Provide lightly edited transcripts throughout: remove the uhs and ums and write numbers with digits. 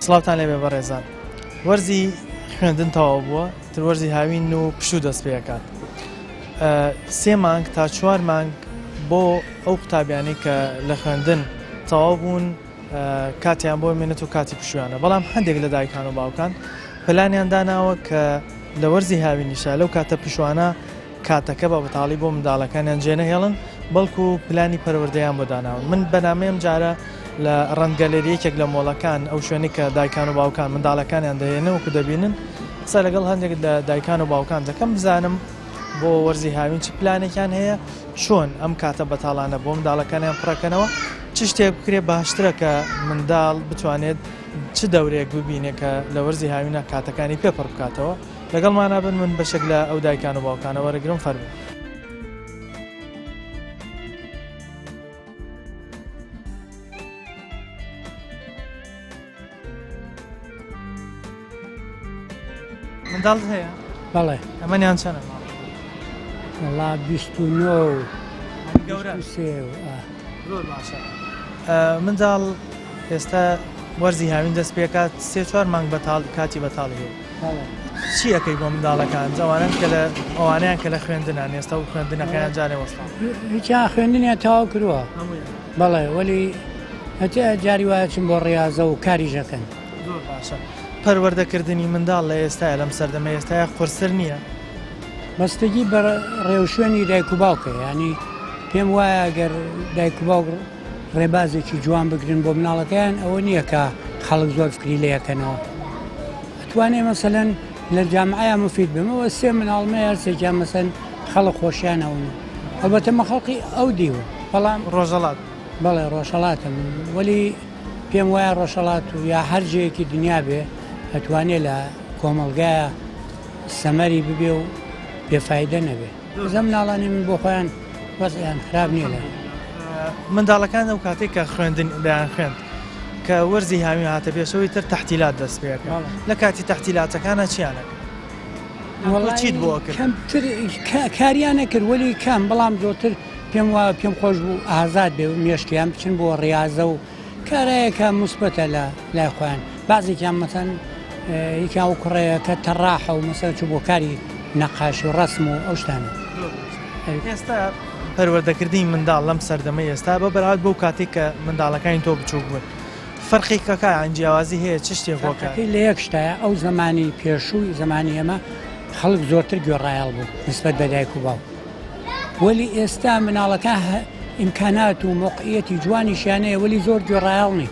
سڵاوتان لێبێ بەڕێزان وەرزی خوێندن تەواو بووە تر وەرزی هاوین و پشوو دەست پێکات 3 مانگ تا 4 مانگ بۆ ئەو قوتابیانی کە لە خوێندن تەواو بوون کاتیان بۆ مێنێت و کاتی پشویانە بەڵام هەندێک لە دایکان و باوکان پلانیان داناوە کە لە وەرزی هاوینیشە لەو کاتە پشوانە کاتەکە بە بەتاڵی بۆ منداڵەکانیان جێنەهێڵن بەڵکو پلانی پەروەردەیان بۆ داناون من بەنامەیەم جارە لە ڕەنگەلێریەکێک لە مۆڵەکان ئەو شوێنی کە دایکان و باوکان منداڵەکانیان دەهێنەوەکو دەبینن قسە لەگەڵ هەندێک لە دایکان و باوکان دەکەم بزانم بۆ وەرزی هاوین چ پلانێکیان هەیە چۆن ئەم کاتە بەتاڵانە بۆ منداڵەکانیان پڕەکەنەوە چ شتێک بکرێ باشترە کە منداڵ بتوانێت چ دەورێک ببینێ کە لە وەرزی هاوینە کاتەکانی پێپڕ بکاتەوە لەگەڵمانە بن من بەشێک لە ئەو دایکان و باوکانە وەرەگرم فەرموو. منداڵ هەیە؟ بەڵێ. ئەمەنیان چەنە؟ وەڵا 29 گەورە. زۆر باشە. منداڵ ئێستا وەرزی هاوین دەست پێکات 3-4 مانگ کاتی بەتاڵی هەیە. چی ئەەکەی بۆ منداڵەکان جوانان کە لە ئەوانیان کە لە خوێندنان ئێستا و خوێندنەکەیان جارێ وەستا؟ هیچیان خوێندنیان تەواو کردووە. بەڵێ وەلی هەتێ جاری وایە چم بۆ ڕاضە و کاریژەکەن. زۆر باشە. پەروەردەکردنی منداڵ لە ئێستاە لەم سەردەمە ئێستاە قورسر نییە؟ بەستگی بە ڕێوشێنی دایک و باوکە ینی پێم وایە گەر دایک و باوک ڕێبازێکی جوان بگرن بۆ مناڵەکەیان ئەوە نییە کە خەڵک زۆر فکری لەکەنەوە ئەتوانێ مەسەلەن لە جامعەیە مفید بمەوە 3 مناڵمە یارسێکیان مەسەن خەڵک خۆشیانەون ئەلبەتە مە خەڵقی ئەو دیوە بەڵام ڕۆژەڵات بەڵێ ڕۆژەڵاتم وەلی پێم وایە ڕۆژەڵات و یا هەرجەیەکی دنیا بێ ئەتوانێت لە کۆمەلگایە سەمەری ببێ و بێفایدە نەبێ زە مناڵانی من بۆ خۆیان وەزیان خراپ نییە لە منداڵەکان ئەو کاتێک کە خوێندن دایان خوێند کە وەرزی هاوین هاتە پێشەوەی تر تەحتیلات دەست پێەکە لە کاتی تەحتیلاتەکانە چیانە چیت بۆ کەمتر کاریانە کرد وەلی کەم بەڵام زۆرتر پێم وایە پێم خۆش بوو ئازاد بێ مێشکیان بچن بۆ ڕاضە و کارایەکە مثبەتە لە لای خۆیان بازێکیان مەسەن یکا و کوڕەیە کە تەڕاحە و مەسەر چوو بۆ کاری نەقاش و ڕسم و ئەو شتانە ئێستا پەروەردەکردنی منداڵ لەم سەردەمە ئێستا بە بەراورد بەو کاتێک کە منداڵەکانی تۆ بچووک بوون فەرقی کەکە ئەنجیاوازی هەیە چ شتێک بۆکە لە یەک شتایە ئەو زمانی پێشووی زمانی ئێمە خەڵک زۆرتر گوێڕایال بوو نسبەت بە دایک و باوک وەلی ئێستا مناڵەکە ئیمکانات و موقعیەتی جوانیشیانەیە وەلی زۆر گوێڕایال نی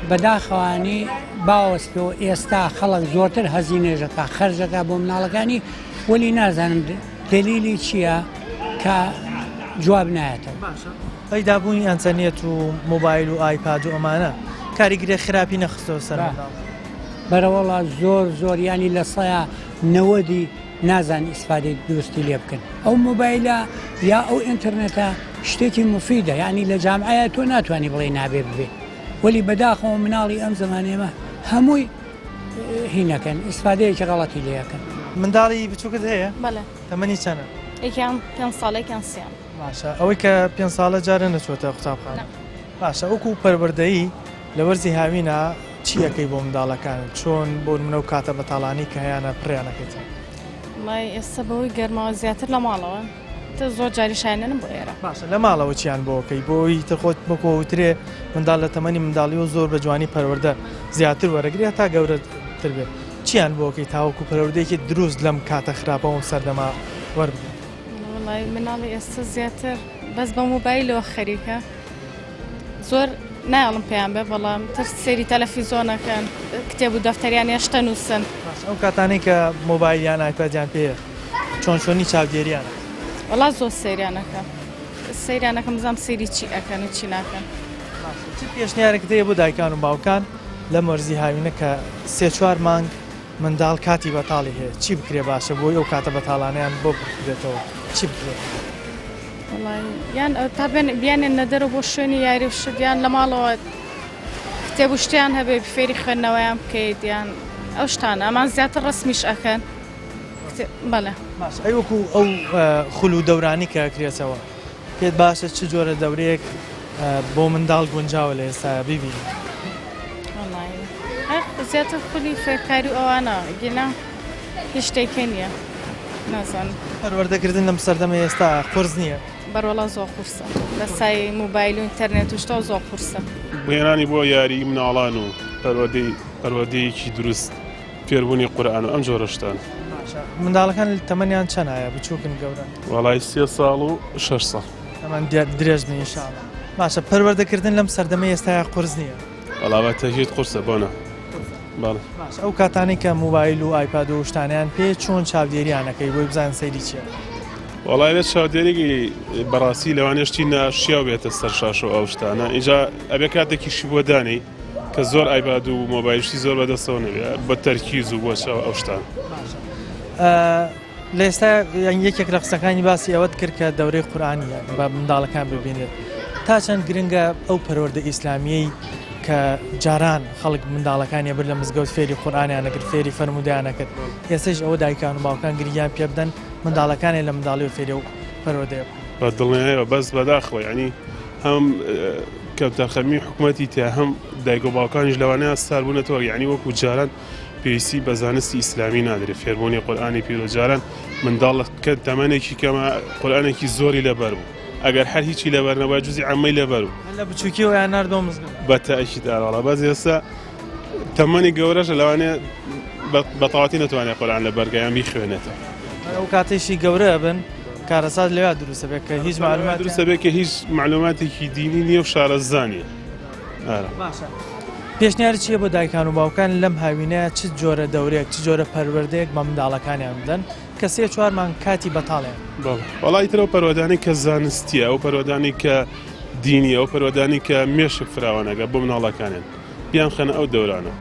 بەداخەوانی باوەستەوە ئێستا خەڵک زۆرتر هەزینێژەکە خەرجەکە بۆ مناڵەکانی وەلی نازانم دلیلی چییە کە جواب نایەتەوە پەیدابوونی ئەنتەرنێت و مۆبایل و ئایپاد و ئەمانە کاریگرێ خراپی نەخستەوە سەر بەرەوەڵا زۆر ینی لە سەیە نەوەدی نازان ئیسفادەی درستی لێ بکەن ئەو مۆبایلە یا ئەو ئینتەرنێتە شتێکی مفیدە ینی لە جامعەیە تۆ ناتوانانی بڵێ نابێ ببێ وەلی بەداخەوە مناڵی ئەم زمانێمە هەمووی هینەکەن ئیسفادەیەکی غەڵەتی لێەکەن منداڵی بچووکت هەیە؟ بەڵێ تەمەنی چەندە؟ یەکیان 5 ساڵێکیان سیان باشە ئەوەی کە 5 ساڵە جارە نەچۆتە قوتابخانە باشە ئەوکو پەروەردەیی لە وەرزی هاوینە چی ئەەکەی بۆ منداڵەکان چۆن بۆ منە و کاتە بەتاڵانی کە هەیەە پڕیانەکەیت مای ئێستا بەوەی گەرماوە زیاتر لە ماڵەوە زۆر جاری شایەنم بۆ ئێرە باشە لە ماڵەوە چیان بۆکەی بۆی ترخۆت بکۆوترێ منداڵ لە تەمەنی منداڵی و زۆر بە جوانی پەروەردە زیاتر وەرەگرێت تا گەورەتر بێت چیان بۆکەی تاوەکو پەروەردەیەکی دروست لەم کاتە خراپەوە سەردەما وەربێت وڵای مناڵی ئێستا زیاتر بەس بە مۆبایلەوە خەریکە زۆر ناڵم پێیان بێ بەڵام تر سێری تەلەفیزۆنەکەن کتێب و دەفتەریان هێشتا نووسن ئەو کاتانەی کە مۆبایلیان ئایپادیان پێیە چۆنی چاودێریانە وڵا زۆر سەیرانەکەم بزانام سەیری چی ئەەکەن و چی ناکەن چ پێشنیارێکت هەیە بۆ دایکان و باوکان لەم وەرزی هاوینە کە 3-4 مانگ منداڵ کاتی بەتاڵی هەیە چی بکرێ باشە بۆی ئەو کاتە بەتاڵانیان بۆ بکرێتەوە چی بکرێت؟ یان تا بیانێن نەدەرە بۆ شوێنی یاری و شتیان لە ماڵەوە کتێب و شتیان هەبێ فێری خوێندنەوەیان بکەیت یان ئەو شتانە ئەمان زیاتر ڕسمیش ئەکەن بەڵێ باش ئەی وەکو ئەو خول و دەورانی کە ئەکرێتەوە پێت باشە چ جۆرە دەورەیەک بۆ منداڵ گونجاوە لە ئێستا ببینی زیاتر خولی فێرکاری و ئەوانە گینا هیچ شتێکی نییە نازانم پەروەردەکردن لەم سەردەمە ئێستا قورس نییە بەرۆڵە زۆر قورسە لە سای موبایل و ئینتەرنێت و شتە زۆر قورسە بێنانی بۆ یاری مناڵان و پەروەردەیەکی دروست فێربوونی قورئان و ئەم جۆرە شتان منداڵەکان تەمەنیان چەندایە بچووکن گەورە وەڵای 3 ساڵ و 6 ساڵ ئەمان درێژ بن ئینشاڵڵا باشە پەروەردەکردن لەم سەردەمە ئێستا قورس نییە وەڵا تەژێت قورسە بۆنە باش ئەو کاتانی کە موبایل و ئایپاد و شتانیان پێ چۆن چاودێریانەکەی بۆی بزان سەیری چیە وەڵای لە چاودێرێکی بەڕاستی لەوانێشتی ناشیا بێتە سەر شاش و ئەو شتانە ئینجا ئەبێ کاتێکیشی بۆ دانی کە زۆر ئایپاد و مۆبایلشتی زۆر بەدەستەوە نەبێت بە تەرکیز و بۆ ئەو شتان لە ئێستا یەکێک لە قسەکانی باسی ئەوەت کرد کە دەورەی قورئانیە بە منداڵەکان ببینێت تا چەند گرنگە ئەو پەروەردە ئیسلامیەی کە جاران خەڵک منداڵەکانی بر لە مزگەوت فێری قورئانیانەکرد فێری فەرمودیانەکرد ئێستش ئەوە دایکان و باوکان گریان پێ بدەن منداڵەکانی لە منداڵی و فێری و پەروەردەیە بە دڵنیایەوە بەس بەداخەوە ینی هەم کەوتەخەمی حکوومەتی تیا هەم دایک و باوکانیش لەوانەیە ساربوونەتەوە یعنی وەکو جاران پێویستی بە زانستی ئیسلامی نادرێت فێربوونی قورئانی پیرۆجاران منداڵەکە تەمەنێکی کەمە قورئانێکی زۆری لەبەر بوو ئەگەر هەر هیچی لەبەر نەبووە جوزی عەمەی لەبەر بوو لە بچووکیەوە یان ناردەوە مزگەوت بە تەئەکید ئاڵا بەس ئێستا تەمەنی گەورەشە لەوانەیە بەتەواتی نەتوانێت قورئان لە بەرگەیان بیخوێنێتەوە ئەو کاتێشی گەورە بن کارەسات لەوێ دروستە بێت کە هیچ معلومات دروستە بێت کە هیچ معلوماتێکی دینی نییە و شارەزانیە باشە پێشنیاری چییە بۆ دایکان و باوکان لەم هاوینەیە چ جۆرە دەورێک چ جۆرە پەروەردەیەک بە منداڵەکانیان بدەن کە 3-4 مانگ کاتی بەتاڵێن وەڵای ترەوە پەروەردانی کە زانستیە ئەو پەروەردانی کە دینی ئەو پەروەردانی کە مێشک فراوانەکە بۆ مناڵەکانیان بیان خەنە ئەو دەورانە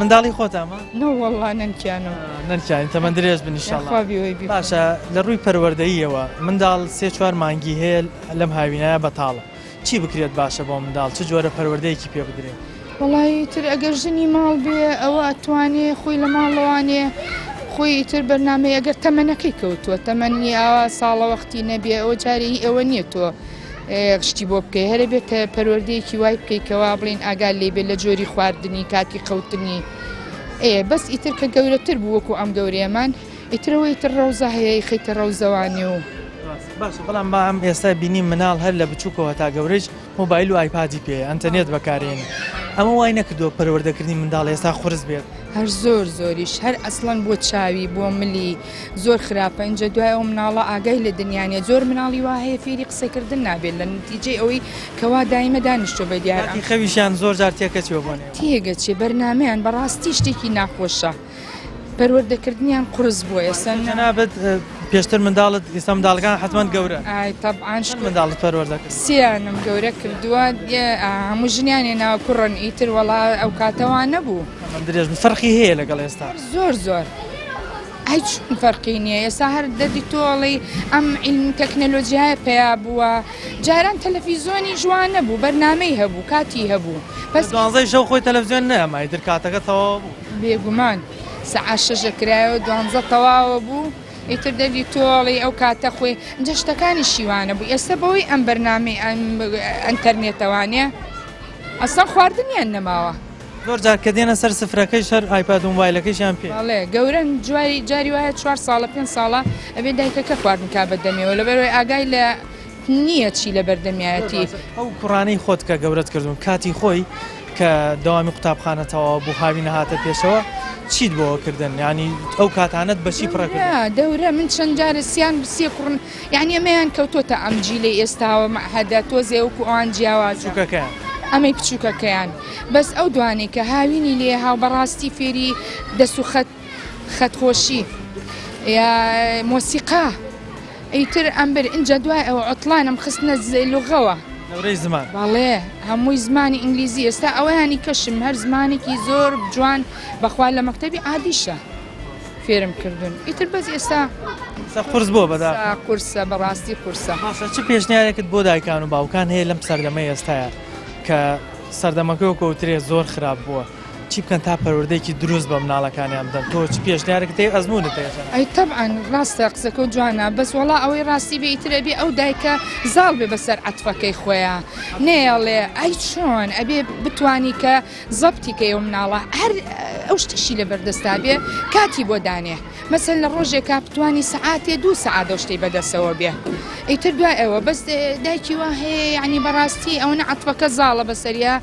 منداڵی خۆتامە؟ نەوەڵا نەنکیانەوە نەنکیانی تەمەەن درێژ بن ئینشاڵڵا باشە لە ڕووی پەروەردەییەوە منداڵ 3-4 مانگی هەیە لەم هاوینایە بەتاڵە چی بکرێت باشە بۆ منداڵ چ جۆرە پەروەردەیەکی پێ بدرێت؟ وەڵی تر ئەگەر ژنی ماڵ بێ ئەوە ئەتوانێ خۆی لە ماڵەوانێ خۆی ئیتر بەرنامەی ئەگەر تەمەنەکەی کەوتووە تەمەنی ئاوا ساڵە وەختی نەبێ ئەوە جارێکی ئەوە نییە تۆ شتی بۆ بکەی هەرە بێتە پەروەردەیەکی وای بکەیتەوە بڵین ئاگال لێ بێت لە جۆری خواردنی کاتی خەوتنی بەس ئیتر کە گەورەتر بوو وەکو ئەم گەورەیەمان ئیترەوە ئیتر ڕەوزە هەیە خەیتە ڕەوزەوانی و باشە بەڵام با ئەم ئێستا بینی مناڵ هەر لە بچووکەوە تا گەورەیش مۆبایل و ئایپادی پێ ئەنتەرنێت بەکارێنی ئەمە وای نەکردووە پەروەردەکردنی منداڵ ئێستا خورس بێت هەر زۆریش هەر ئەسڵەن بۆ چاوی بۆ ملی زۆر خراپە اینجا دوای ئەو مناڵە ئاگای لە دنیاانە زۆر مناڵی وا هەیە فێری قسەکردن نابێت لە نتیجەی ئەوەی کەوا دایمە دانیشتۆ بە دیار خەویشیان زۆر جار تێکەچوە بۆنێ تێگەچێ بەرنمەیان بەڕاستی شتێکی ناخۆشە پەروەردەکردنیان قرس بووە ئێستا نابێت پێشتر منداڵت ئێستا منداڵەکان حتمەن گەورە تەبعاان منداڵت پەروەردەکرد سیانم گەورە کردووە هەموو ژنیانێ ناوە کوڕن ئیتر وەڵا ئەو کاتەوان نەبوو درێژ فەرقی هەیە لەگەڵ ئێستا زۆر ئای چون فەرقی نییە ئێستا هەر دەدی تۆڵی ئەم علم تەکنەلۆژیایە پێیا بووە جاران تەلەڤیزۆنی جوان نەبوو بەرنامەی هەبوو کاتی هەبوو بەس 12 شەو خۆی تەلەڤیزیۆن نەمای در کاتەکە تەواو بوو بێگومان سەعات 6 کرایەوە 12 تەواوە بوو ئیتر دەبی تۆڵی ئەو کاتە خۆی جە شتەکانی شیوانە بوو ئێستا بەوەی ئەم بەرنامەی ئەنتەرنێتەوانێ ئەسڵ خواردنیان نەماوە زۆر جار کە دێنە سەر سفرەکەی شەر ئایپاد و مۆبایلەکەیشیان پێ بەڵێ گەورن جاری وایە 4 ساڵە 5 ساڵە ئەبێ دایکەکە خواردن کا بەدەمیەوە لەبەرەوەی ئاگای لە نییە چی لە بەردەمیایەتی ئەو کوڕانەی خۆت کە گەورەت کردوون کاتی خۆی کە داوامی قوتابخانەتەوە بۆ هاوی نەهاتە پێشەوە چیت بۆ کردن ینی ئەو کاتانت بەشی پڕەکە دەورە من چەند جارە سیان بسیە کوڕن یعنی ئەمەیان کەوتۆتە ئەمجی لە ئێستاوە مەحەدە تۆزێ وەکو ئەوان جیاوازووکەکەیان ئەمەی بچووکەکەیان بەس ئەو دوانێک کە هاوینی لێ هاو بەڕاستی فێری دەست و خەتخۆشی یا مۆسیقا ئیتر ئەمبەر اینجا دوای ئەوە عوتڵانم خستنە لوغەوە لەورەی زمان بەڵێ هەمووی زمانی ئینگلیزی ئێستا ئەوەیانی کەشم هەر زمانێکی زۆر جوان بەخوا لە مەکتەبی عادیشە فێرم کردوون ئیتر بەس ئێستا قورس بۆ بەدا قورسە بەڕاستی قورسە چ پێشنیارێکت بۆ دایکان و باوکان هەیە لەم سەردەمەی ئێستاە کە سەردەمەکەی کەوترێ زۆر خراپ بووە چی بکەن تا پەروەردەیەکی دروست بە مناڵەکانیان بدەن تۆ چ پێشنیارێکت هەیە ئەزمونت هەیە ئەی تەبعاً ڕاستە قسەکە و جوانە بەس وەڵا ئەوەی ڕاستی بێ ئیتر ئەبێ ئەو دایکە زاڵ بێ بەسەر عەتفەکەی خۆیان نێڵێ ئەی چۆن ئەبێ بتوانی کە زەبتی کە ئەو مناڵە هەر ئەو شتیشی لە بەردەستا بێ کاتی بۆ دانێ مەسەن لە ڕۆژێکا بتوانی سەعاتێ 2 سەعات ئەو شتەی بەدەستەوە بێ ئیتر دوای ئەوە بەس دایکی وا هەیە یعنی بەڕاستی ئەوە عەتفەکە زاڵە بەسەریا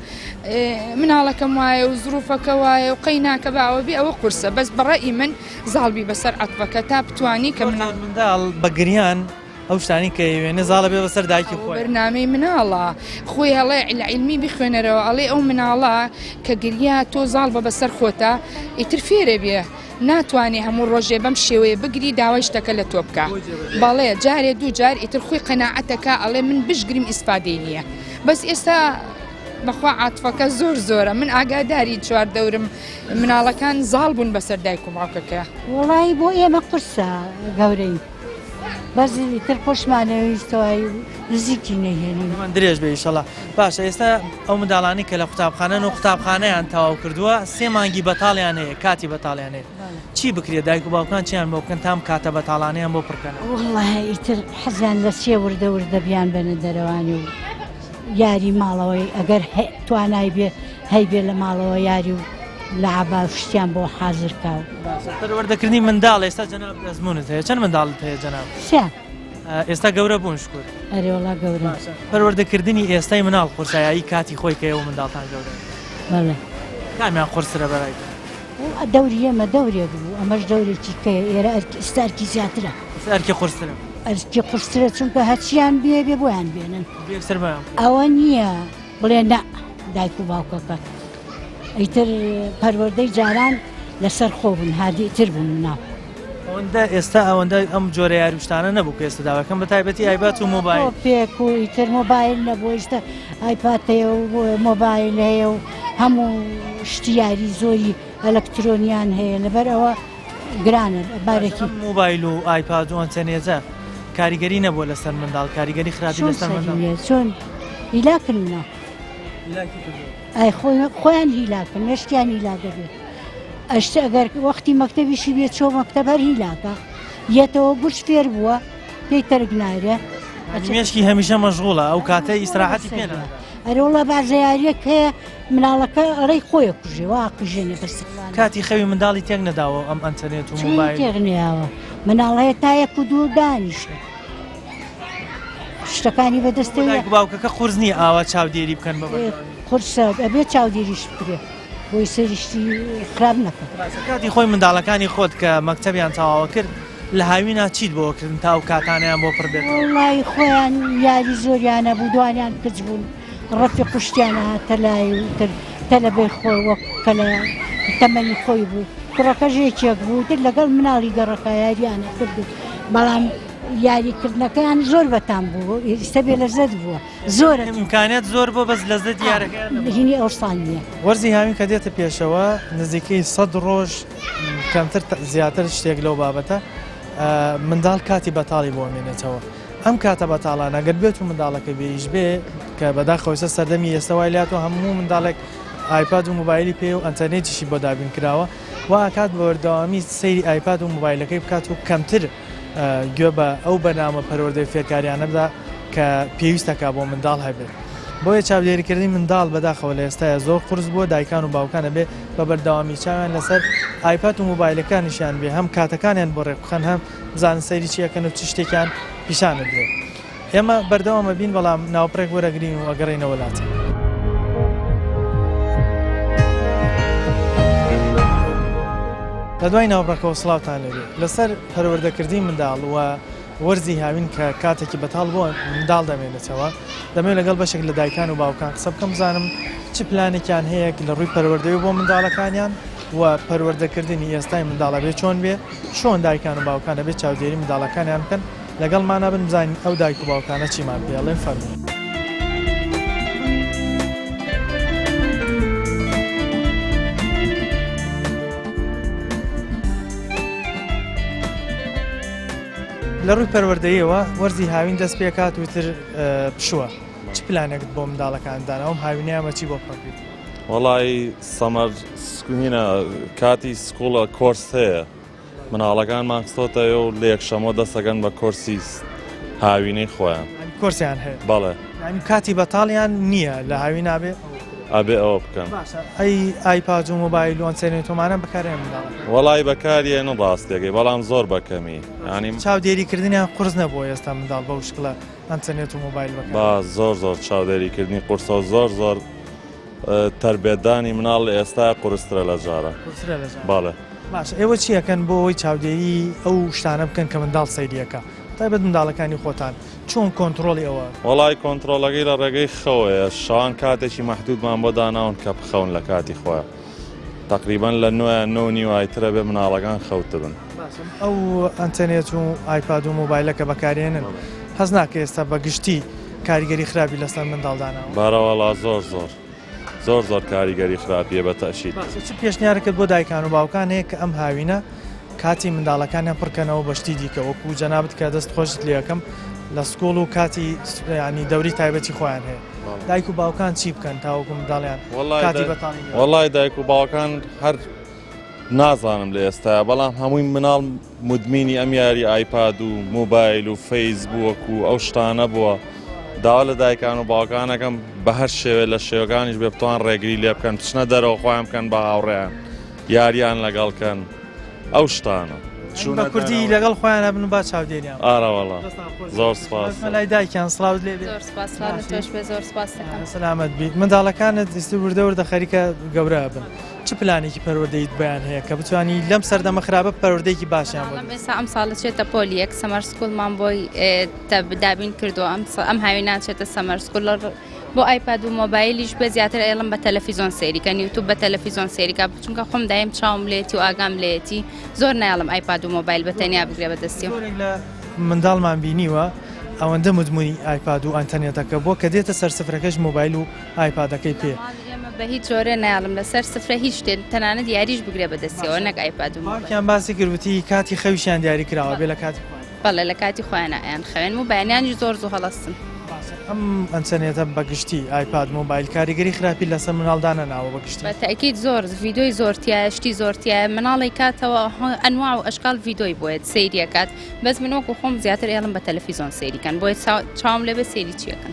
مناڵەکەم وایە و زروفەکە وایە و قەیناکە باوە بێ ئەوە قورسە بەس بەڕێی من زاڵبی بەسەر عەتفەکە تا بتوانی کە منداڵ بە گریان ئەو شتانی کە وێنە زاڵە بێ بەسەر دایکی خۆی بەرنامەی مناڵە خۆی هەڵێ لە عیلمی بخوێنەرەوە ئەڵێ ئەو مناڵە کە گریا تۆ زاڵ بە بەسەر خۆتە ئیتر فێرە بێ ناتوانێ هەموو ڕۆژێ بەم شێوەیە بگری داوای شتەکە لە تۆ بکە بەڵێ جارێ دوو جار ئیتر خۆی قەناعەتەکە ئەڵێ من بشگریم ئیسپادەی نییە بەس ئێستا بەخوا عاتفەکە زۆر زۆرە من ئاگاداری چوار دەورم مناڵەکان زاڵ بوون بەسەر دایک و باوکەکە وڵی بۆ ئێمە قورسە گەورەی بەزی تر خۆشمانەویستەوەی نزیکی نەهێنین من درێژ بێ ئیشەڵا باشە ئێستا ئەو منداڵانی کە لە قوتابخانەن و قوتابخانەیان تەواو کردووە 3 مانگی بەتاڵیان هەیە کاتی بەتاڵیان هەیە چی بکرێت دایک و باوکان چیان بۆ بکەن تام کاتە بەتاڵانیان بۆ پڕکەن وڵی ئیتر حەزیان لە چێ وردە وردە بیان بەنە دەرەوانی و یاری ماڵەوەی ئەگەر توانای بێ هەی بێ لە ماڵەوە یاری و لە عبا شتیان بۆ حازرکاو پەروەردەکردنی منداڵ ئێستا جەناب ئەزمونت هەیە چەند منداڵت هەیە جەناب سێ ئێستا گەورە بوون شکر ئەرێوڵا گەورە پەروەردەکردنی ئێستای مناڵ قورسایی کاتی خۆی کە ئێوە منداڵتان گەورە بەڵێ کامیان قورسرە بەڕای دەوری ئێمە دەورێک بوو ئەمەش دەورێکی کەیە ئێرە ئێستارکی زیاترە ئەرکی قورسرە ئەرکی قورسرە چونکە هەرچیان بێ بۆیان بێنن بێکسەر بەیان ئەوە نییە بڵێ نە دایک و باوکەکە ئەیتر پەروەردەی جاران لەسەر خۆ بوون هادیتر بوون ناو ئەوەندە ئێستا ئەوەندە ئەم جۆرە یاریشتانە نەبوو کە ئێستا داواکەم بە تایبەتی ئایبات و مۆبایل پێک و ئیتر مۆبایل نەبوو ئێستا ئایپاتەیە و مۆبایل هەیە و هەموو شتی یاری زۆری ئەلەکترۆنیان هەیە لەبەرەوە گرانە بارێکی مۆبایل و ئایپاد و ئەنتەنێزە کاریگەری نەبووە لەسەر منداڵ کاریگەری خراپی لەسەر منداڵ چۆن هیلاکردنە ئای خۆیان هیلاکن نشتیان هیلاکە بێت ئەشتە ئەگەر وەختی مەکتەبیشی بێت چۆ مەکتەب هەر هیلاکە یەتەوە گوش فێر بووە پێی تەرگ نارێ مێشکی هەمیشە مەشغوڵە ئەو کاتە ئیسراحەتی پێنە ئەرەوڵە بازەیاریەک هەیە مناڵەکە ئەڕێی خۆیە کوژێ وا قژێنێ بەرسەکان کاتی خەوی منداڵی تێک نەداوە ئەم ئەنتەرنێت و مۆبایل تێغنیاوە مناڵ هەیە تا یەک و دوو دانیشە شتەکانی بەدەستەوە باوکەکە قورس نییە ئاوا چاودێری بکەن بە قورسە ئەبێ چاودێریش بکرێ بۆی سەریشتی خراپ نەکەن کاتی خۆی منداڵەکانی خۆت کە مەکتەبیان تەواوە کرد لە هاوینا چیت بۆکردن تا و کاتانیان بۆ پڕ بێت وڵی خۆیان یاری زۆریانە بوو دوانیان کچ بوون ڕەفی قوشتیانە تەلای تە لە بێ خۆی وەک کە لە تەمەنی خۆی بوو کوڕەکە ژێکێک بوو تر لەگەڵ مناڵی گەڕەکە یاریانە کرد بەڵام یاریکردنەکەیان زۆر بەتان بوو ئێستا بێ لەزەت بووە زۆر ئیمکانیت زۆر بۆ بەس لەزەت دیارەکە هینی ئەوسان نییە وەرزی هاوین کە دێتە پێشەوە نزیکەی 100 ڕۆژ کەمتر زیاتر شتێک لەو بابەتە منداڵ کاتی بەتاڵی بۆ مێنێتەوە ئەم کاتە بەتاڵانە گەر بێت و منداڵەکە بێیش بێ کە بەداخەوەسە سەردەمی ئێستا وای لاتەوە هەموو منداڵێک ئایپاد و موبایلی پێ و ئەنتەرنێتیشی بۆ دابین کراوە و ئاکات بەوەردەوامی سەیری ئایپاد و موبایلەکەی بکات و کەمتر گوێ بە ئەو بەنامە پەروەردەی فێرکاریانە بدا کە پێویستەکە بۆ منداڵ هەبێت بۆیە چاودێریکردنی منداڵ بەداخەوە لە ئێستاە زۆر قورس بووە دایکان و باوکانە بێ بە بەردەوامی چاویان لەسەر ئایپاد و موبایلەکانیشیان بێ هەم کاتەکانیان بۆ ڕێکخەن هەم بزانن سەیری چیەکەن و چ شتێکیان پیشانە درێت ئێمە بەردەوامە بین بەڵام ناوپڕێک وەرەگرین و ئەگەڕینە وڵاتە لە دوای ناوبڕەکەەوە سڵاوتان لەبێت لەسەر پەروەردەکردی منداڵ و وەرزی هاوین کە کاتێکی بەتاڵ بۆ منداڵ دەمێنێتەوە دەمێت لەگەڵ بەشێک لە دایکان و باوکان قسە بکەم بزانم چ پلانێکیان هەیە لە ڕووی پەروەردەوی بۆ منداڵەکانیان و پەروەردەکردنی ئێستای منداڵە بێ چۆن بێ چۆن دایکان و باوکانە بێت چاودێری منداڵەکانیان بکەن لەگەڵ مانابن بزانین ئەو دایک و باوکانە چیمان پێڵێن فەرموون لە ڕووی پەروەردەیەوە وەرزی هاوین دەست پێکات وتر پشووە چ پلانێکت بۆ منداڵەکاندانەوەم هاوینیامە چی بۆ پڕکرێت وەڵی سەمەر هینە کاتی سکوڵە کۆرس هەیە مناڵەکانمان قستۆتەوە و لە یەکشەمە دەسەگەن بە کۆرسی هاوینەی خۆیان کۆرسیان هەیە بەڵێ کاتی بەتاڵیان نییە لە هاوی نابێ ئەبێ ئەوە بکەن ئەی ئایپاد و مۆبایل و ئەنتەرنێتۆمانە بەکارێن منداڵەکان وەڵی بەکاریێنە ڕاستێکی بەڵام زۆر بەکەمی ینی چاودێریکردنیان قورس نەبووە ئێستا منداڵ بەو شکڵە ئەنتەرنێت و مۆبایل بەکار با زۆر چاودێریکردنی قورسە زۆر تربێتدانی مناڵ لە ئێستا قورسترە لە جارە باڵێ باشە ئێوە چیەکەن بۆ ئەوەی چاودێری ئەو شتانە بکەن کە منداڵ سەیریەکە تایبەت منداڵەکانی خۆتان چۆن کۆنتترۆلی ئەوە وەڵی کۆنتترۆلەکەی لە ڕێگەی خەوەیە شان کاتێکی مەحدودمان بۆ داناون کە بخەون لە کاتی خۆیان تقریبان لە 9 نیوایترە بێ مناڵەکان خەوتە بن ئەو ئەنتەرنێت و ئایپاد و مۆبایلەکە بەکارێنن هەز ناکە ئێستا بەگشتی کاریگەری خراپی لەسەر منداڵدانەوە بارەوەڵا زۆر کاریگەری خراپیە بە تەشید چ پێشنیارەکەت بۆ دایکان و باوکان هەیە کە ئەم هاوینە کاتی منداڵەکانیان پڕکەنەوە بەشتی دیکە وەکو جەنابەت کە دەست خۆشت لێەکەم لە سکۆڵ و کاتی ینی دەوری تایبەتی خۆیان هەیە دایک و باوکان چی بکەن تاوەکو منداڵیان کاتی بەتاڵی وەڵی دایک و باوکان هەر نازانم لە ئێستا بەڵام هەمووی مناڵ مدمینی ئەم یاری ئایپاد و مۆبایل و فەیسبووک و ئەو شتانە بووە داوا لە دایکان و باوکانەکەم بە هەر شێوێ لە شێوەکانیش بێ بتوان ڕێگری لێ بکەن بچنە دەرەوە خۆیان بکەن بە هاوڕێیان یاریان لەگەڵکەن ئەو شتانە بە کوردی لەگەڵ خۆیان هەبن و با چاودێریان ئارەوەڵا زۆر سپاس لای دایکیان سڵاوت لێ سەلامەت بیت منداڵەکانت ئێستا وردە خەریکە گەورە بن چ پلانێکی پەروەردەیت بەیان هەیە کە بتوانی لەم سەردەمە خراپە پەروەردەیەکی باشیان بۆ ئێستا ئەم ساڵە چێتە پۆلیەک سەمەر سکوڵمان بۆی دابین کردووە ئەم هاوینان چێتە سەمەر سکوڵ بۆ ئایپاد و مۆبایلیش بە زیاتر ئێڵم بە تەلەڤیزۆن سێریکە یوتوب بە تەلەڤیزۆن سێریکە چونکە خۆم دایم چاوم لێتی و ئاگام لێتی زۆر نایڵم ئایپاد و مۆبایل بە تەنیا بگرێ بەدەستی منداڵمان بینیوە ئەوەندە مدمونی ئایپاد و ئەنتەرنێتەکە بۆ کە دێتە سەر سفرەکەش مۆبایل و ئایپادەکەی پێ بە هیچ جۆرە نایڵم لەسەر سفرە هیچ شتێن تەنانەت یاریش بگرێ بەدەستیەوە نەک ئایپاد و مۆبایل باسی کردوتی کاتی خەویشیان دیاری کراوە بێ لە کاتی بەڵێ لە کاتی خۆیانە ئەیان خوێن و بەیانیانیش زۆر هەڵەستن ئەم ئەنتەرنێتە بەگشتی ئایپاد مۆبایل کاریگەری خراپی لەسەر مناڵدانە ناوە بەگشتی بەتەکیید زۆر ڤیدۆی زۆرتیە شتی زۆرتیە مناڵی کاتەوە ئەنواع و ئەشکال ڤیدۆی بۆیت سەیریەکات بەس من وەکو خۆم زیاتر ئێڵم بە تەلەڤیزۆن سەیریکەن بۆی چاوم لێ بە سێری چیەکەن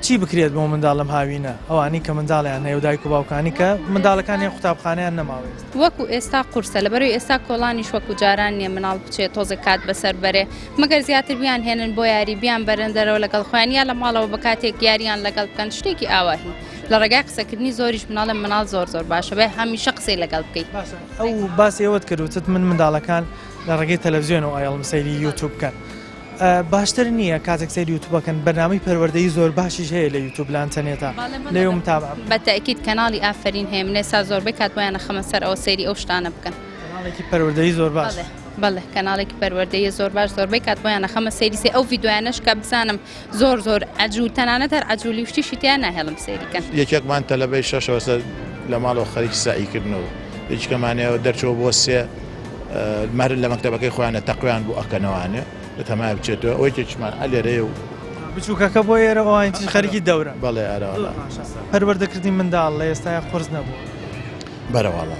چی بکرێت بۆ منداڵم هاوینە ئەوانی کە منداڵیان هەیە و دایک و باوکانی کە منداڵەکانی قوتابخانیان نەماوێت وەکو ئێستا قورسە لەبەرەوەی ئێستا کۆڵانیش وەکو جاران نیە مناڵ بچێت تۆزە کات بەسەر بەرێ مەگەر زیاتر بیان هێنن بۆ یاری بیان بەرەندەرەوە لەگەڵ خۆیان یا لە ماڵەوە بە کاتێک یاریان لەگەڵ بکەن شتێکی ئاواهی لە ڕێگای قسەکردنی زۆریش مناڵم مناڵ زۆر باشە بێ هەمیشە قسەی لەگەڵ بکەیت ئەو باسی ئەوەت کردوتت من منداڵەکان لە ڕێگەی تەلەڤیزیۆنەوە ئایڵم سەیری یوتوب بکەن باشتر نییە کاتێک سەیری یوتوبەکەن بەنامەی پەروەردەیی زۆر باشیش هەیە لە یوتوب لە ئەنتەرنێتە لێو متابع بەتەکیید کەناڵی ئافرین هەیە من ئێستا زۆربەی کات بۆیانە خەمە سەر ئەوە سەیری ئەو شتانە بکەن کەناڵێکی پەروەردەیی زۆر باش بەڵێ کەناڵێکی پەروەردەیی زۆر باش زۆربەی کات بۆیانە خەمە سەیری سێ ئەو ڤیدۆیانەش کە بزانم زۆر عەجوول تەنانەت هەر عەجوولی وشتیشی تیان ناهێڵم سەیریکەن یەکێکمان تەلەبەی 6 لە ماڵەوە خەریکی ساییکردنەوە یەکێکمانەوە دەرچەوە بۆ سێ مەرن لە مەکتەبەکەی خۆیانە تەقویان بۆ ئەکەنەوانێ لە تەمای بچێتەوە ئەوەی تێکمان ئەلێرەیە و بچووکەکە بۆ ئێرەوەی خەریکی دەورە بەڵێ ئارەوەڵا پەروەردەکردنی منداڵ لە ئێستای قورس نەبوو بەرەوەڵا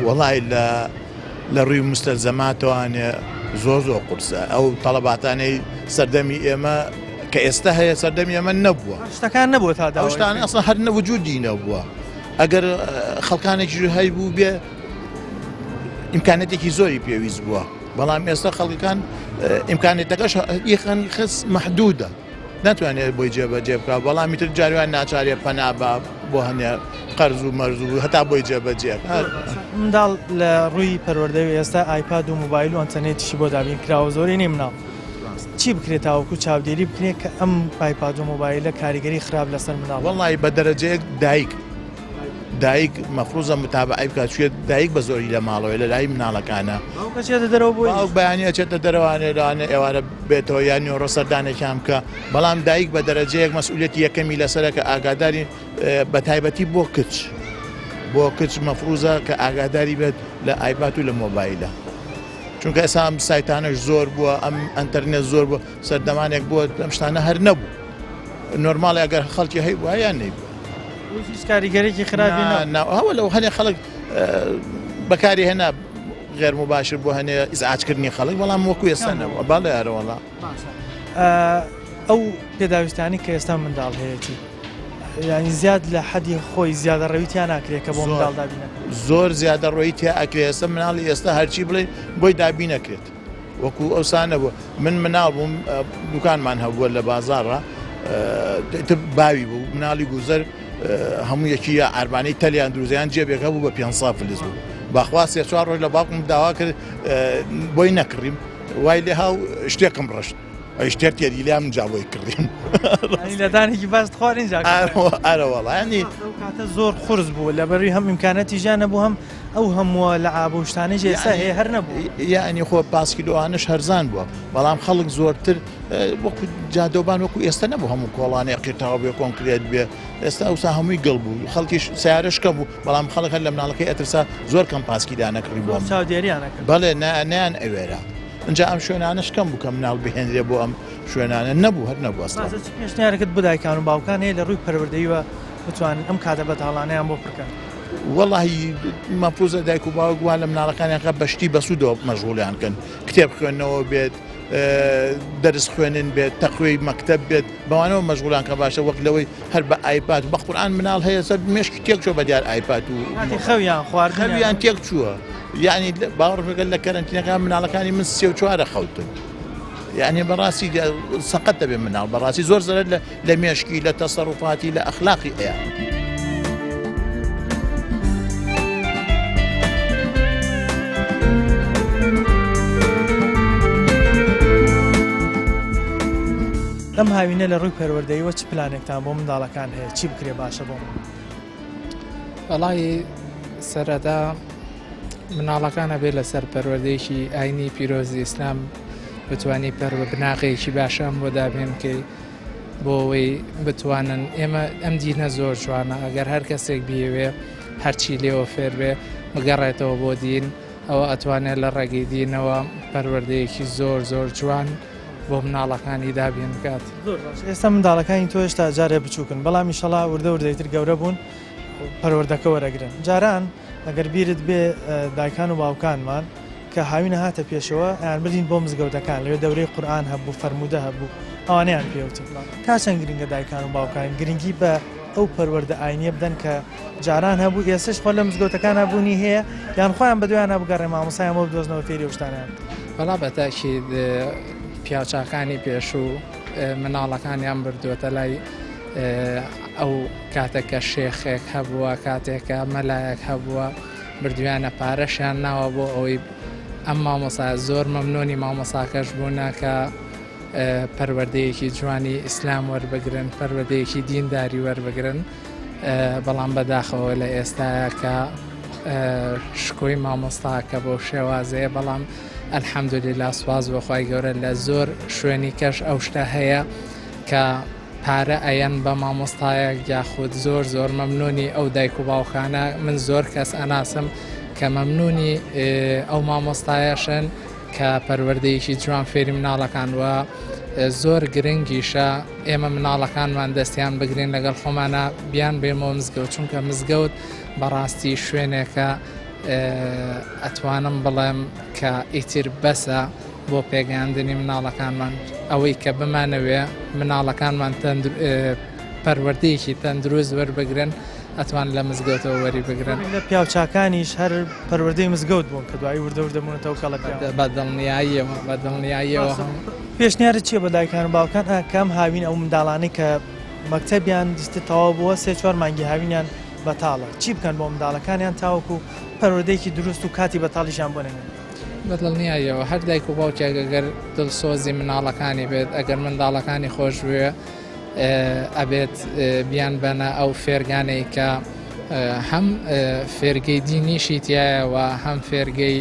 وەڵای لە ڕووی مستەلزەماتەوانێ زۆر قورسە ئەو تەڵەباتانەی سەردەمی ئێمە کە ئێستا هەیە سەردەمی ئێمە نەبووە شتەکان نەبووە تا ئەو شتانە ئەسڵ هەر نەوجودی نەبووە ئەگەر خەڵکانێکی هەی بوو بێ ئیمکانەتێکی زۆری پێویست بووە بەڵام ئێستا خەڵکان ئیمکانێتەکەش یەخەن خس مەحدودە ناتوانێت بۆی جێبەجێ بکە بەڵامی تر جاروان ناچارێ پەنابە بۆ هەنێ قەرز و مەرز و هەتا بۆی جێبەجێ منداڵ لە ڕووی پەروەردەوی ئێستا ئایپاد و مۆبایل و ئەنتەرنێتیشی بۆ دابین کراوە زۆری نی مناڵ چی بکرێت تاوەکو چاودێری بکرێت کە ئەم ئایپاد و مۆبایلە کاریگەری خراپ لەسەر مناڵ وەڵی بە دەرەجەیەک دایک مەفروزە متابعی بکات چێت دایک بە زۆری لە ماڵەوەی لە لای مناڵەکانە چێتە دەرەوە بۆ ئەو بەیانی ئەچێتە دەرەوانێرانە ئێوارە بێتەوە یان نیۆڕە سەردانێکیان بکە بەڵام دایک بە دەرەجەیەک مەسئولیەتی یەکەمی لەسەرە کە ئاگاداری بە تایبەتی بۆ کچ مەفروزە کە ئاگاداری بێت لە ئایپاد و لە مۆبایلە چونکە ئێستا ئەم سایتانەش زۆر بووە ئەم ئەنتەرنێت زۆر بووە سەردەمانێک بووە ئەم شتانە هەر نەبوو نۆرماڵی ئەگەر خەڵکی هەیبووە یان نەیبووە کاریگەرێکی خراپی هەوە لەو هەنێ خەڵک بەکاری هێنا غێر مباشر بۆ هەنێ ئیزعاجکردنی خەڵک بەڵام وەکو ئێستا نەبووە باڵێ هەرەوەڵا ئەو پێداویستانی کە ئێستا منداڵ هەیەی ینی زیاد لە حەدی خۆی زیادە ڕەویتیان ناکرێت کە بۆ منداڵ دابینەکە زۆر زیادە ڕۆی تیا ئەکرێ ئێستا مناڵی ئێستا هەرچی بڵێ بۆی دابی نەکرێت وەکو ئەوسانە بوو من مناڵ بووم دوکانمان هەبووە لە بازاڕە باوی بوو مناڵی گوزەر هەموو یەکی ئاربانەی تەلیان دروزیان جێبێکە بوو بە 500 فلس بوو باخوا سێ چوار ڕۆژ لە باوکم داوا کرد بۆی نەکڕیم وای لێ هاو شتێکم ڕشت شتێک تێری لیام جاابۆی کردیم لەدانێکی باش خوارین ئارەوەڵانی کاتە زۆر خورس بوو لە بەروی هەم ئیمکانەتی ژیانە بوو هەم ئەو هەمووە لە ئابوشتانی ئێستا هەیە هەر نەبوو یعنی خۆ پاسکیلۆوانش هەرزان بووە بەڵام خەڵک زۆرتر وەکو جادۆبان وەکو ئێستا نەبوو هەموو کۆڵانەیە قیرتاوە بێ کۆنکرێت بێ ئێستا ئەوسا هەمووی گەڵ بوو خەڵکیش سیارشکە بوو بەڵام خەڵک هەر لە مناڵەکەی ئەترسا زۆر کەم پاسکیدانەکڕی بۆ چاودێریانەکە بەڵێ نیان ئەوێرە اینجا ئەم شوێنانش کەم بوو کە مناڵ بهێنرێ بۆ ئەم شوێنانە نەبوو هەر نەبوو پێشنیارەکەت بدایکان و باوکان هەیە لە ڕووی پەروەردەییوە بتوانن ئەم کاتە بەتاڵانەیان بۆ بکەن وەڵی مەفروزە دایک و باوکوان لە مناڵەکانیانقە بەشتی بەسوودەوە مەژغوڵیان کەن کتێب خوێندنەوە بێت دەرس خوێنن بێت تەخوێی مەکتەب بێت بەوانەوە مەژغوڵان کە باشە وەک لەوەی هەر بە ئایپات بە قورئان مناڵ هەیە سەر مێشکی تێک چۆ بە دیار ئایپات و خەویان خواردنیان تێک چووە یعنی باوەڕگەل لە کەرنتینەکان مناڵەکانی من 34 خەوتن یعنی بەڕاستی سەقەت دەبێ مناڵ بەڕاستی زۆر زەرەر لە مێشکی لە تەسەڕوفاتی لە ئەخلاقی ئەیە لەم هاوینە لە ڕووی پەروەردەییوە چ پلانێکتان بۆ منداڵەکان هەیە چی بکرێ باشە بۆ وەڵی سەرەتا مناڵەکانە بێ لەسەر پەروەردەیەکی ئاینی پیرۆزی ئیسلام بتوانانی بناغەیەکی باشەم بۆ دابێنکەی بۆ ئەوەی بتوانن ئێمە ئەم دینە زۆر جوانە ئەگەر هەر کەسێک بیەوێ هەرچی لێەوە فێر بێ بگەڕێتەوە بۆ دین ئەوە ئەتوانێت لە ڕێگەی دینەوە پەروەردەیەکی زۆر زۆر جوان بۆ مناڵەکانی دابێن بکات ئێستا منداڵەکانی تۆ هێشتا جارێ بچووکن بەڵام ئیشەڵا وردە وردەیتر گەورە بوون پەروەردەکە وەرەگرن جاران ئەگەر بیرت بێ دایکان و باوکانمان کە هاوینە هاتە پێشەوە یان بردین بۆ مزگەوتەکان لەوێ دەورەی قورئان هەبوو فەرموودە هەبوو ئەوانەیان پێوتی تا چەند گرنگە دایکان و باوکان گرنگی بە ئەو پەروەردە ئاینیە بدەن کە جاران هەبوو ئێستش خۆ لە مزگەوتەکان هەبوونی هەیە یان خۆیان بەدویان هەبگەڕێ مامۆسایان بۆ بدۆزنەوە فێری شتانیان بەڵا بەتاکید پیاچاکانی پێشوو مناڵەکانیان بردووەتە لای ئەو کاتێکە شێخێک هەبووە کاتێکە مەلایەک هەبووە بردویانە پارەشیان ناوە بۆ ئەوەی ئەم مامۆسا زۆر مەمنۆنی مامۆساکەش بوونە کە پەروەردەیەکی جوانی ئیسلام وەربگرن پەروەردەیەکی دینداری وەربگرن بەڵام بەداخەوە لە ئێستاە کە شکۆی مامۆستاکە بۆ شێوازەیە بەڵام ئەلحەمدولیلا سواز بەخوای گەورە لە زۆر شوێنی کەش ئەو شتە هەیە کە پارە ئەیەن بە مامۆستایەک یاخود زۆر زۆر مەمنونی ئەو دایک و باوکانە من زۆر کەس ئەناسم کە مەمنونی ئەو مامۆستایەشن کە پەروەردەیەکی جوان فێری مناڵەکان وە زۆر گرنگیشە ئێمە مناڵەکانمان دەستیان بگرین لەگەڵ خۆمانە بیان بێمەوە مزگەوت چونکە مزگەوت بەڕاستی شوێنێکە ئەتوانم بڵێم کە ئیتر بەسە بۆ پێگەاندنی مناڵەکانمان ئەوەی کە بمانەوێ مناڵەکانمان پەروەردەیەکی تەندروست وەربگرن ئەتوان لە مزگەوتەوە وەری بگرن لە پیاوچاکانیش هەر پەروەردەی مزگەوت بوون کە دوایی وردەوردەبوونەوە کەڵە بەدڵنیاییەوە پێشنیارت چییە بە دایکان و باوکان کەم هاوین ئەو منداڵانەی کە مەکتەبیان دیستە تەواو بووە 3-4 مانگی هاوینیان بەتاڵە چی بکەن بۆ منداڵەکانیان تاوەکو پەروەردەیەکی دروست و کاتی بەتاڵیشان بۆ نێن بەدڵنیاییەوە هەر دایک و باوکێک ئەگەر دڵسۆزی مناڵەکانی بێت ئەگەر منداڵەکانی خۆش بوێ ئەبێت بیان بەنە ئەو فێرگانەی کە هەم فێرگەی دینیشی تایەوە هەم فێرگەی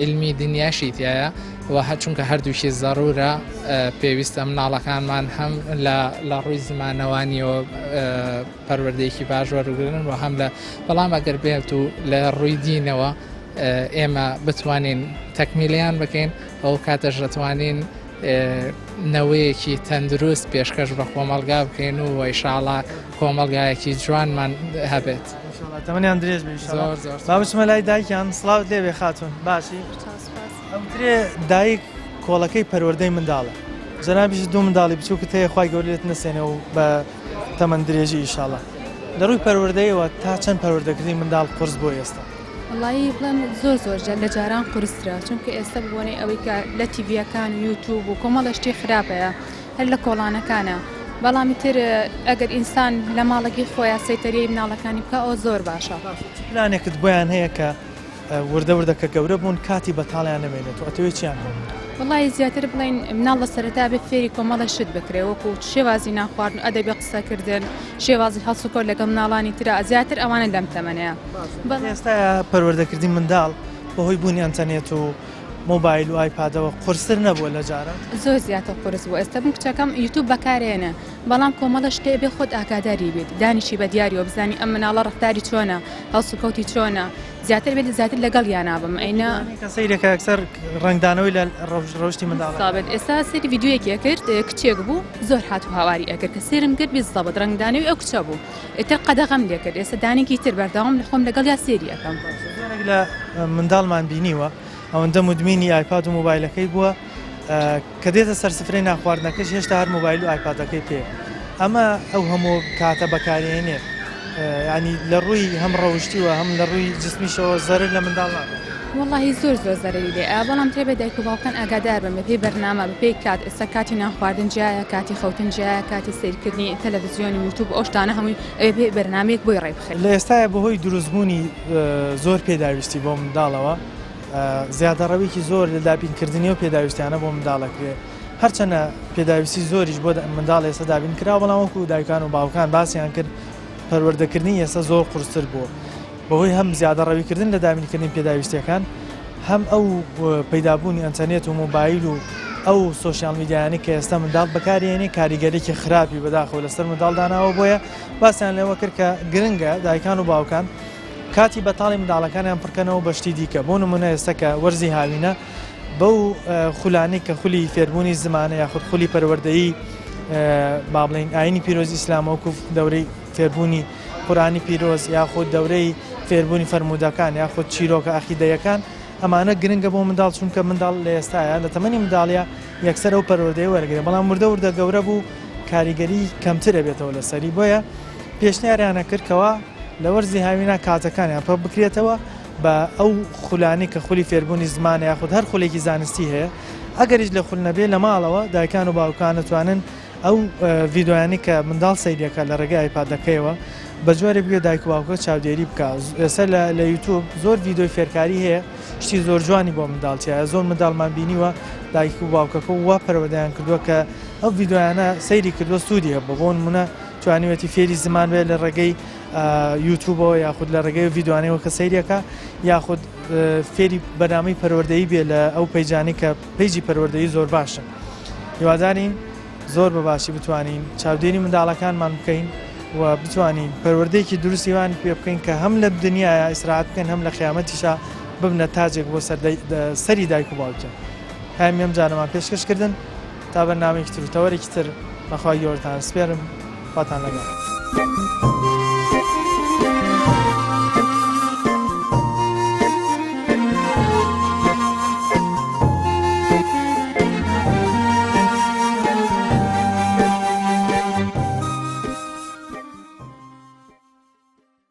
علمی دنیاشی تایە و چونکە هەردووشی زەڕورە پێویستە مناڵەکانمان هەم لە ڕووی زمانەوانیەوە پەروەردەیەکی باش وەرگرن و هەم لە بەڵام ئەگەر بێت و لە ڕووی دینەوە ئێمە بتوانین تەکمیلیان بکەین ئەو کاتەش دەتوانین نەوەیەکی تەندروست پێشکەش بە کۆمەلگا بکەین و ئینشاڵڵا کۆمەلگایەکی جوانمان هەبێت. تەمەنیان درێژ بێ بابچمە لای دایکیان سڵاوت لێبێ خاتون باشی ئەوترێ دایک کۆڵەکەی پەروەردەی منداڵە جەنابیش دوو منداڵی بچووکت هەیە خوای گەورێت نەسێنێ و بە تەمەند درێژی ئینشاڵڵا لە ڕووی پەروەردەیەوە تا چەند پەروەردەکردنی منداڵ قورس بۆ ئێستا؟ وڵی بڵێم زۆر لە جاران قورسرا چونکە ئێستا ببوونەی ئەوەی کە لە تیڤەکان و یوتیوب و کۆمەڵە شتی خراپەیە هەر لە کۆڵانەکانە بەڵامی تر ئەگەر ئینسان لە ماڵەکی خۆیان سەیتەریای مناڵەکانی بکە ئەو زۆر باشە. پلانێکت بۆیان هەیە کە وردە گەورە بوون کاتی بەتاڵیان نەمێنێت و ئەتەوێت چیان؟ وڵی زیاتر بڵین مناڵ لە سەرەتا بێ فێری کۆمەڵە شت بکرێ وەکو شێوازی ناخواردن و ئەدەبی قسەکردن شێوازی هەڵسوکۆر لەگەڵ مناڵانی ترا زیاتر ئەوانە لەم تەمەنەیە. ئێستا پەروەردەکردی منداڵ بەهۆی بوونی ئەنتەرنێت و مۆبایل و ئایپادەوە قورسر نەبووە لە جارە زۆر زیاتر قورس بوو ئێستا بم کچەکەم یوتیوب بەکارێنە بەڵام کۆمەڵە شتێ بێ خۆت ئاگاداری بێت دانیشی بە دیاریەوە بزانی ئەم مناڵە ڕفتاری چۆنە هەڵسوکەوتی چۆنە زیاتر بێت زیاتر لەگەڵ یانابم ئەینە سەیرێکە ئەکسەر ڕنگدانەوەی لە ڕۆژتی منداڵ ئێستا سەری ڤیددیوەیەکی کرد کچێک بوو زۆر هات و هاواری ئەکرد کە سێرم کرد بیستەبەت ڕنگدانەوەی ئەو کچە بوو ئێتر قەدەغەم لێ کرد ئێستا دانێکی تر بەردەوام لە خۆم لەگەڵ یا سێری ئەەکەم لە منداڵمان بینیوە ئەوەندە مدمینی ئایپاد و مۆبایلەکەی بووە کە دێتە سەر سفرەی ناخواردنەکەش هێشتا هەر مۆبایل و ئایپادەکەی پێ ئەمە ئەو هەموو کاتە بەکارێنێ ینی لە ڕووی هەم ڕەوشتیوە هەم لە ڕووی جسمیشەوە زەرر لە منداڵ وڵی زۆر زەرری لێ بەڵام تێبێت دایک و باوکان ئاگادار بن بەپێی بەرنامە بەپێی کات ئێستا کاتی ناخواردن جایە کاتی خەوتن جایە کاتی سیرکردنی تەلەڤیزیۆنی یوتیوب ئەو شتانە هەمووی پێ بەرنامەیەک بۆی ڕێبخێت لە ئێستاە بەهۆی دروستبوونی زۆر پێداویستی بۆ منداڵەوە زیادەڕەوێکی زۆر لە دابینکردنی و پێداویستیانە بۆ منداڵەکرێ هەرچەنە پێداویستی زۆریش بۆ منداڵ ئێستا دابین کرا بەڵام وەکو دایکان و باوکان باسییان کرد پەروەردەکردنی ئێستا زۆر قورستر بووە بەهۆی هەم زیادەڕەویکردن لە دابینکردنی پێداویستیەکان هەم ئەو پەیدابوونی ئەنتەرنێت و مۆبایل و ئەو سۆشیال میدیایانی کە ئێستا منداڵ بەکارێنێ کاریگەرێکی خراپی بەداخەوە لەسەر منداڵ داناوە بۆیە باسییان لێوە کرد کە گرنگە دایکان و باوکان کاتی بەتاڵی منداڵەکانیان پڕکەنەوە بەشتی دیکە بۆ نمونە ئێستا کە وەرزی هاوینە بەو خولانی کە خولی فێربوونی زمانە یاخود خولی پەروەردەیی با بڵین ئاینی پیرۆزی ئیسلامەوەکو دەورەی فێربوونی قورانی پیرۆز یاخود دەورەی فێربوونی فەرمودەکان یاخود چیرۆکە ئەخیدەیەکان ئەمانە گرنگە بۆ منداڵ چونکە منداڵ لە ئێستاە لە تەمەنی منداڵە یەکسەر ئەو پەروەردەی وەرگێ بەڵام وردە گەورە بوو کاریگەری کەمترە بێتەوە لە سەری بۆیە پێشنیاریانە کردکەوە لە وەرزی هاوینە کاتەکانیان پڕ بکرێتەوە بە ئەو خولانی کە خولی فێربوونی زمانە یاخود هەر خولێکی زانستی هەیە ئەگەریش لە خول نەبێ لە ماڵەوە دایکان و باوکان دەتوانن ئەو ڤیددیویانی کە منداڵ سەیرەکە لە ڕێگەی ئایپادەکەیەوە بە جوارێ بگوێ دایک و باوکە چاودێری بکە ئێستا لە یوتیوب زۆر ڤیددیۆی فێرکاری هەیە شتی زۆر جوانی بۆ منداڵچایە زۆر منداڵمان بینیوە دایک و باوکەکە وا پەروەردەیان کردووە کە ئەو ڤیددیویانە سەیری کردووە سوودی هەبوو بۆ نمونە توانیوەتی فێری زمان بێت لە ڕێگەی یوتیوبەوە یاخود لە ڕێگەی ڤیددیوانەوە کە سەیرەکە یاخود فێری بەنامەی پەروەردەیی بێ لە ئەو پەیجانی کە پەیجی پەروەردەیی زۆر باشە هیوادارین زۆر بەباشی بتوانین چاودێری منداڵەکانمان بکەین و بتوانین پەروەردەیەکی دروستیوان پێ بکەین کە هەم لە دنیاە ئیسراحەت بکەن هەم لە قیامەتیشا ببنە تاجێک بۆ سەری دایک و باوکە هەمی ئەم جارەمان پێشکەشکردن تا بەرنامەیەکی تر و تەوەرێکی تر بەخوای گەورەتان سپێرم خواتان لەگەڵ